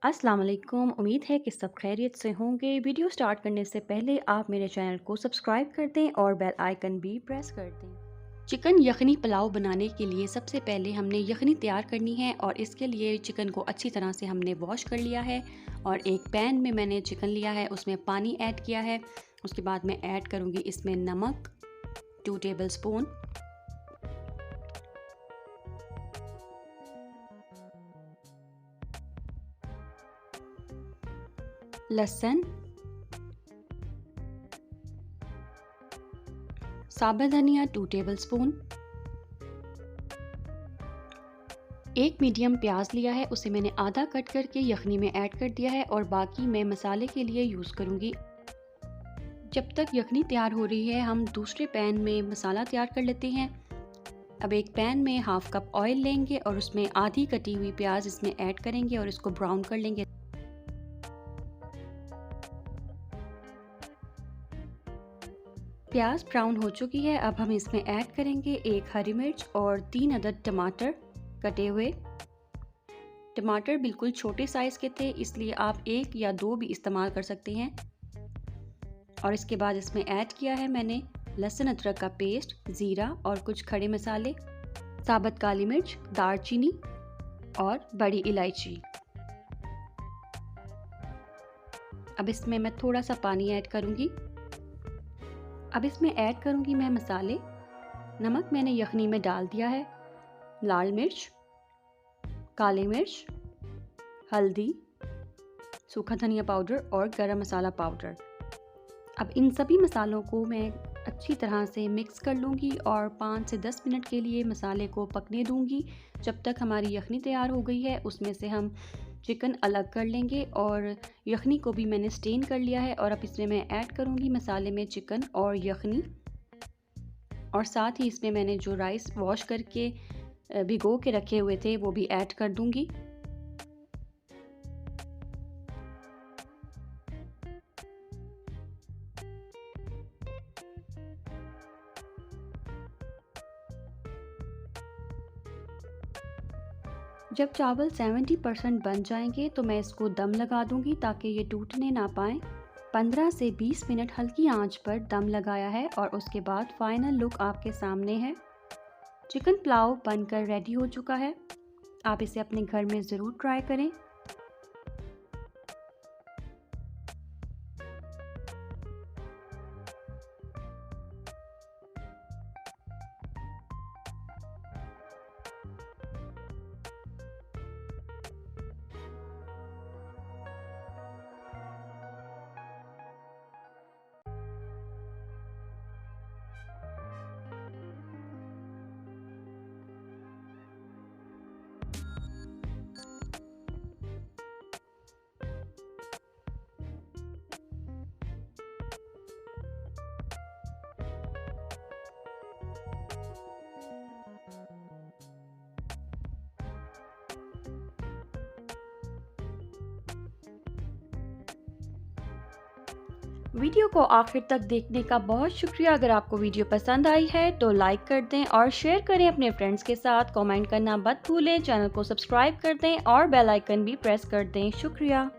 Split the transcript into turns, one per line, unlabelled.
अस्सलाम वालेकुम। उम्मीद है कि सब खैरियत से होंगे। वीडियो स्टार्ट करने से पहले आप मेरे चैनल को सब्सक्राइब कर दें और बेल आइकन भी प्रेस कर दें। चिकन यखनी पुलाव बनाने के लिए सबसे पहले हमने यखनी तैयार करनी है और इसके लिए चिकन को अच्छी तरह से हमने वॉश कर लिया है और एक पैन में मैंने चिकन लिया है, उसमें पानी ऐड किया है। उसके बाद मैं ऐड करूँगी इसमें नमक 2 टेबल स्पून, लहसुन, साबुत धनिया 2 टेबल स्पून, एक मीडियम प्याज लिया है, उसे मैंने आधा कट करके यखनी में ऐड कर दिया है और बाकी मैं मसाले के लिए यूज़ करूँगी। जब तक यखनी तैयार हो रही है हम दूसरे पैन में मसाला तैयार कर लेते हैं। अब एक पैन में हाफ कप ऑयल लेंगे और उसमें आधी कटी हुई प्याज इसमें ऐड करेंगे और इसको ब्राउन कर लेंगे। प्याज ब्राउन हो चुकी है। अब हम इसमें ऐड करेंगे एक हरी मिर्च और 3 अदद टमाटर कटे हुए। टमाटर बिल्कुल छोटे साइज़ के थे, इसलिए आप 1 या 2 भी इस्तेमाल कर सकते हैं। और इसके बाद इसमें ऐड किया है मैंने लहसुन अदरक का पेस्ट, ज़ीरा और कुछ खड़े मसाले, साबुत काली मिर्च, दालचीनी और बड़ी इलायची। अब इसमें मैं थोड़ा सा पानी ऐड करूँगी। अब इसमें ऐड करूँगी मैं मसाले। नमक मैंने यखनी में डाल दिया है, लाल मिर्च, काली मिर्च, हल्दी, सूखा धनिया पाउडर और गरम मसाला पाउडर। अब इन सभी मसालों को मैं अच्छी तरह से मिक्स कर लूँगी और 5 से 10 मिनट के लिए मसाले को पकने दूँगी। जब तक हमारी यखनी तैयार हो गई है उसमें से हम चिकन अलग कर लेंगे और यखनी को भी मैंने स्टेन कर लिया है। और अब इसमें मैं ऐड करूँगी मसाले में चिकन और यखनी और साथ ही इसमें मैंने जो राइस वॉश करके भिगो के रखे हुए थे वो भी ऐड कर दूँगी। जब चावल 70% बन जाएंगे तो मैं इसको दम लगा दूंगी ताकि ये टूटने ना पाए। 15 से 20 मिनट हल्की आंच पर दम लगाया है और उसके बाद फाइनल लुक आपके सामने है। चिकन पुलाव बनकर रेडी हो चुका है। आप इसे अपने घर में ज़रूर ट्राई करें। वीडियो को आखिर तक देखने का बहुत शुक्रिया। अगर आपको वीडियो पसंद आई है तो लाइक कर दें और शेयर करें अपने फ्रेंड्स के साथ। कमेंट करना मत भूलें। चैनल को सब्सक्राइब कर दें और बेल आइकन भी प्रेस कर दें। शुक्रिया।